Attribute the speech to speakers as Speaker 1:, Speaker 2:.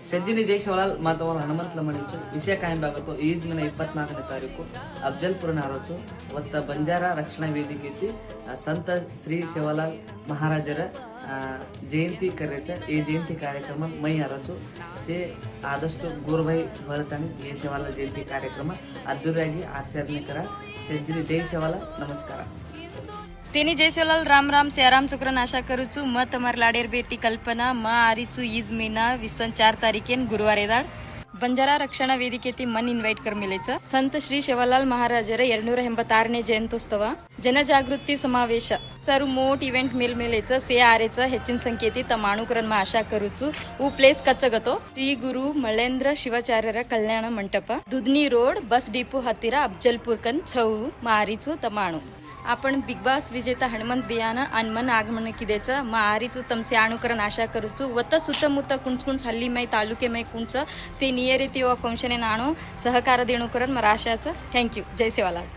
Speaker 1: ಶಜ್ಜಿನಿ ಜೈ ಶಿವಲಾಲ್ ಮಾತವರ ಹನುಮಂತಲ ಮಣಿಚು ವಿಷಯ ಕಾಯಂ ಬಾಗತ್ತು ಈಜ್ ಮಿನ 24ನೇ ತಾರೀಕು ಅಫ್ಜಲ್ಪುರ ನಾರೋಚು ಅವತ್ತ ಬಂಜಾರ ರಕ್ಷಣಾ ವೇದಿಕೆ ಸಂತ ಶ್ರೀ ಶಿವಲಾಲ್ ಮಹಾರಾಜರ ಜಯಂತಿ ಕರೆಚ ಈ ಜಯಂತಿ ಕಾರ್ಯಕ್ರಮ ಮೈ ಅರಚು ಸೇ ಆದಷ್ಟು ಗೋರ್ಭೈ ಹೊರತಾನೆ ಈ ಶಿವಲಾಲ್ ಜಯಂತಿ ಕಾರ್ಯಕ್ರಮ ಅದ್ದೂರಿಯಾಗಿ ಆಚರಣೆ ಕರ ಶಜ್ಜಿನಿ ಜೈ ಶಿವಲಾಲ್ ನಮಸ್ಕಾರ.
Speaker 2: सेनी जय शिवलाल राम राम सियाराम चुकरन आशा करू छू म तमारी लाडेर बेटी कल्पना म आरी छू ईज महिना 4 तारीखेन गुरुवार येदाड ಬಂಜಾರ ರಕ್ಷಣಾ ವೇದಿಕೆತಿ ಮನ್ ಇನ್ವೈಟ್ ಕರ್ ಮೇಲೆಚ ಸಂತ ಶ್ರೀ ಶಿವಲಾಲ್ ಮಹಾರಾಜರ 286ನೇ ಜಯಂತ್ಯೋತ್ಸವ ಜನಜಾಗೃತಿ ಸಮಾವೇಶ ಸರ್ ಮೋಟ್ ಇವೆಂಟ್ ಮೇಲೆच से आरेच ಹೆಚ್ಚಿನ ಸಂಖ್ಯೆತಿ ತಮ್ಮ ಅನುಕರಣ ಆಶಾ ಕರುಚು ऊ ಪ್ಲೇಸ್ ಕಚ್ಚಗतो ಶ್ರೀ ಗುರು ಮಳೇಂದ್ರ ಶಿವಾಚಾರ್ಯರ Kalyana Mantapa ದುದ್ನಿ road bus depot ಹತ್ತಿರ ಅಫ್ಜಲ್ಪುರ್ ಕನ್ छऊ ಮಾರಿಚು ತಮಾಣು आपण बिग बॉस विजेता हनुमंत बियाना आणि मन आगमन किदेच मारीचू तमसे अनुकरण आशा करूचू वत सुತ್ತಮುತ್ತ कुंच हल्ली मೈ तालुके मೈ कुंच से नियरिती व फंक्शन नाणो सहकार देणुकरण मराशाच थँक्यू. जय शिवलाल.